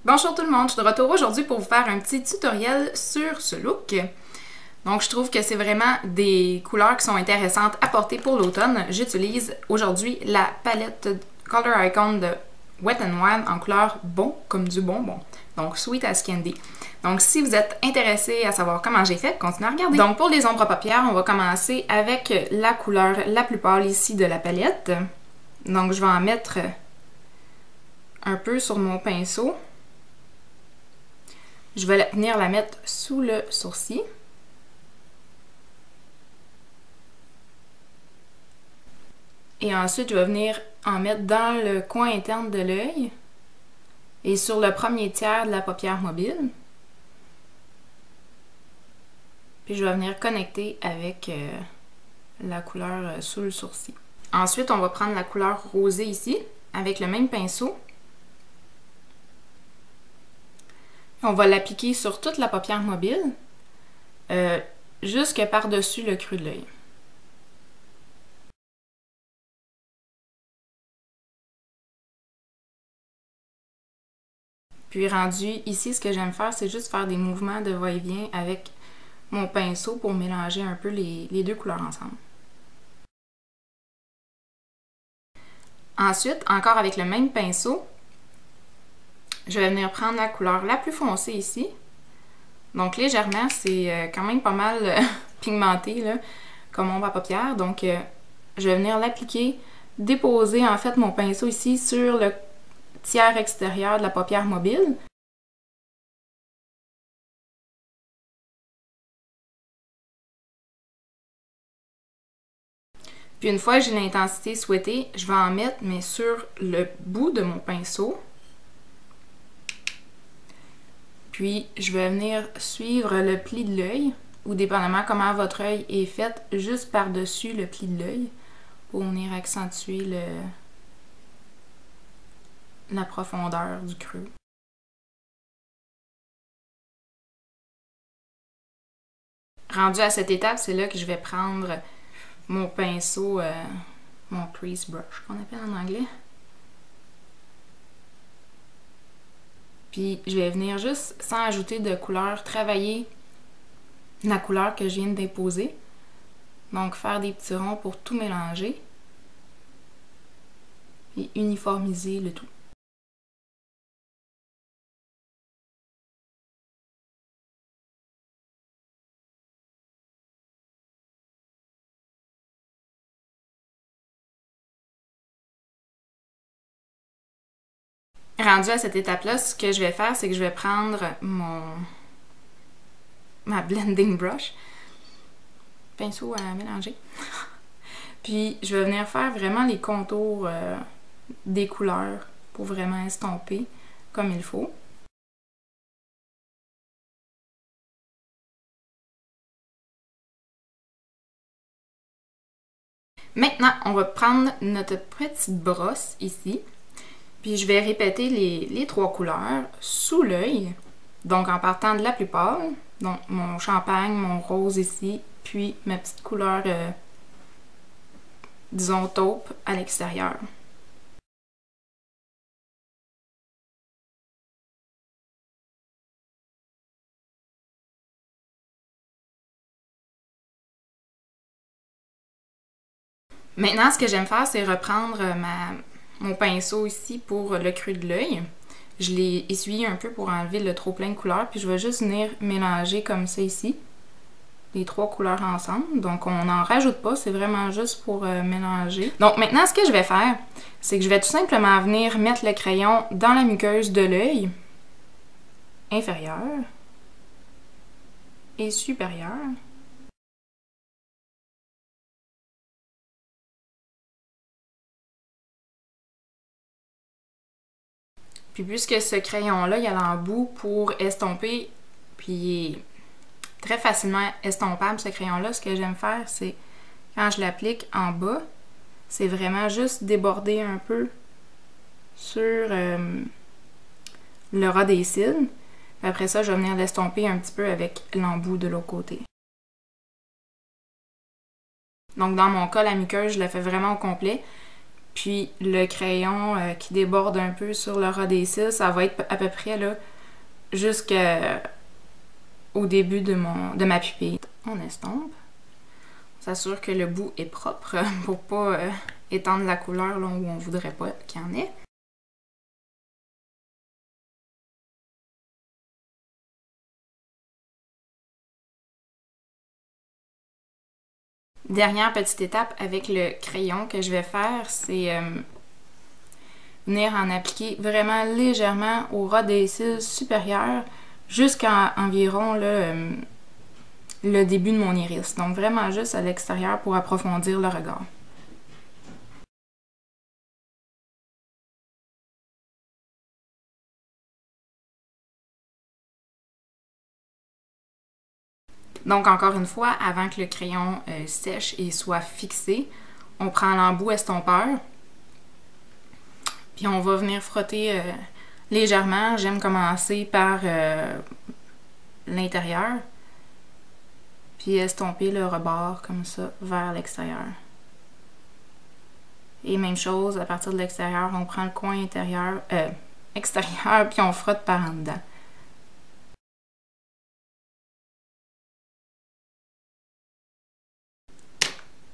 Bonjour tout le monde, je suis de retour aujourd'hui pour vous faire un petit tutoriel sur ce look. Donc je trouve que c'est vraiment des couleurs qui sont intéressantes à porter pour l'automne. J'utilise aujourd'hui la palette Color Icon de Wet n Wild en couleur bon comme du bonbon. Donc Sweet as Candy. Donc si vous êtes intéressé à savoir comment j'ai fait, continuez à regarder. Donc pour les ombres à paupières, on va commencer avec la couleur la plus pâle ici de la palette. Donc je vais en mettre un peu sur mon pinceau. Je vais venir la mettre sous le sourcil. Et ensuite, je vais venir en mettre dans le coin interne de l'œil et sur le premier tiers de la paupière mobile. Puis je vais venir connecter avec la couleur sous le sourcil. Ensuite, on va prendre la couleur rosée ici avec le même pinceau. On va l'appliquer sur toute la paupière mobile, jusque par-dessus le creux de l'œil. Puis rendu ici, ce que j'aime faire, c'est juste faire des mouvements de va-et-vient avec mon pinceau pour mélanger un peu les deux couleurs ensemble. Ensuite, encore avec le même pinceau, je vais venir prendre la couleur la plus foncée ici. Donc légèrement, c'est quand même pas mal pigmenté là, comme ombre à paupières. Donc je vais venir l'appliquer, déposer en fait mon pinceau ici sur le tiers extérieur de la paupière mobile. Puis une fois que j'ai l'intensité souhaitée, je vais en mettre mais sur le bout de mon pinceau. Puis je vais venir suivre le pli de l'œil, ou dépendamment comment votre œil est fait, juste par-dessus le pli de l'œil, pour venir accentuer la profondeur du creux. Rendu à cette étape, c'est là que je vais prendre mon pinceau, mon crease brush qu'on appelle en anglais. Puis je vais venir juste, sans ajouter de couleur, travailler la couleur que je viens d'imposer. Donc faire des petits ronds pour tout mélanger. Et uniformiser le tout. Rendu à cette étape-là, ce que je vais faire, c'est que je vais prendre ma blending brush, pinceau à mélanger, puis je vais venir faire vraiment les contours des couleurs pour vraiment estomper comme il faut. Maintenant, on va prendre notre petite brosse ici. Puis je vais répéter les trois couleurs sous l'œil, donc en partant de la plus pâle, donc mon champagne, mon rose ici, puis ma petite couleur, disons taupe, à l'extérieur. Maintenant, ce que j'aime faire, c'est reprendre mon pinceau ici pour le creux de l'œil. Je l'ai essuyé un peu pour enlever le trop plein de couleurs, puis je vais juste venir mélanger comme ça ici, les trois couleurs ensemble. Donc on n'en rajoute pas, c'est vraiment juste pour mélanger. Donc maintenant, ce que je vais faire, c'est que je vais tout simplement venir mettre le crayon dans la muqueuse de l'œil inférieur et supérieur. Puis puisque ce crayon-là, il a l'embout pour estomper, puis il est très facilement estompable ce crayon-là, ce que j'aime faire, c'est quand je l'applique en bas, c'est vraiment juste déborder un peu sur le ras des cils. Puis après ça, je vais venir l'estomper un petit peu avec l'embout de l'autre côté. Donc dans mon cas, la muqueuse, je la fais vraiment au complet. Puis le crayon qui déborde un peu sur le ras des cils, ça va être à peu près là jusqu'au début de ma pupille. On estompe. On s'assure que le bout est propre pour pas étendre la couleur là où on voudrait pas qu'il y en ait. Dernière petite étape avec le crayon que je vais faire, c'est venir en appliquer vraiment légèrement au ras des cils supérieurs jusqu'à environ le début de mon iris. Donc vraiment juste à l'extérieur pour approfondir le regard. Donc encore une fois, avant que le crayon sèche et soit fixé, on prend l'embout estompeur. Puis on va venir frotter légèrement. J'aime commencer par l'intérieur. Puis estomper le rebord comme ça vers l'extérieur. Et même chose, à partir de l'extérieur, on prend le coin extérieur, puis on frotte par en dedans.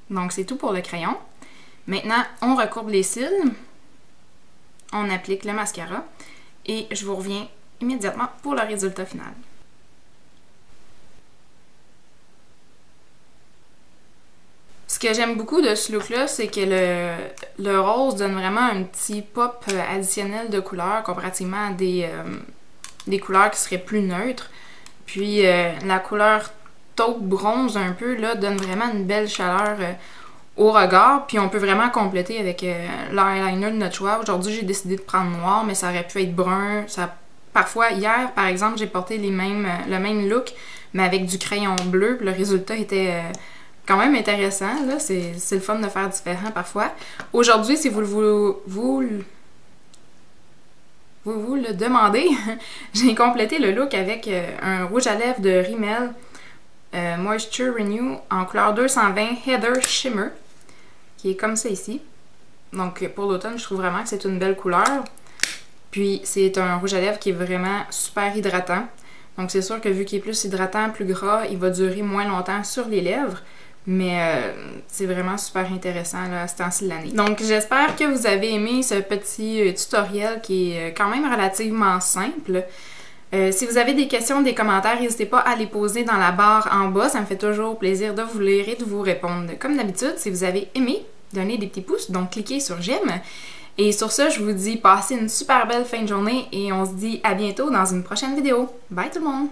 Donc c'est tout pour le crayon. Maintenant, on recourbe les cils. On applique le mascara. Et je vous reviens immédiatement pour le résultat final. Ce que j'aime beaucoup de ce look-là, c'est que le rose donne vraiment un petit pop additionnel de couleur comparativement à des couleurs qui seraient plus neutres. Puis la couleur taupe bronze un peu, là, donne vraiment une belle chaleur au regard. Puis on peut vraiment compléter avec l'eyeliner de notre choix. Aujourd'hui, j'ai décidé de prendre noir, mais ça aurait pu être brun. Parfois, hier, par exemple, j'ai porté le même look, mais avec du crayon bleu. Puis le résultat était quand même intéressant. Là, c'est le fun de faire différent parfois. Aujourd'hui, si vous le demandez, j'ai complété le look avec un rouge à lèvres de Rimmel Moisture Renew en couleur 220 Heather Shimmer, qui est comme ça ici. Donc pour l'automne, je trouve vraiment que c'est une belle couleur. Puis c'est un rouge à lèvres qui est vraiment super hydratant. Donc c'est sûr que vu qu'il est plus hydratant, plus gras, il va durer moins longtemps sur les lèvres. Mais c'est vraiment super intéressant là, à ce temps-ci de l'année. Donc j'espère que vous avez aimé ce petit tutoriel qui est quand même relativement simple. Si vous avez des questions, des commentaires, n'hésitez pas à les poser dans la barre en bas. Ça me fait toujours plaisir de vous lire et de vous répondre. Comme d'habitude, si vous avez aimé, donnez des petits pouces, donc cliquez sur j'aime. Et sur ça, je vous dis passez une super belle fin de journée et on se dit à bientôt dans une prochaine vidéo. Bye tout le monde!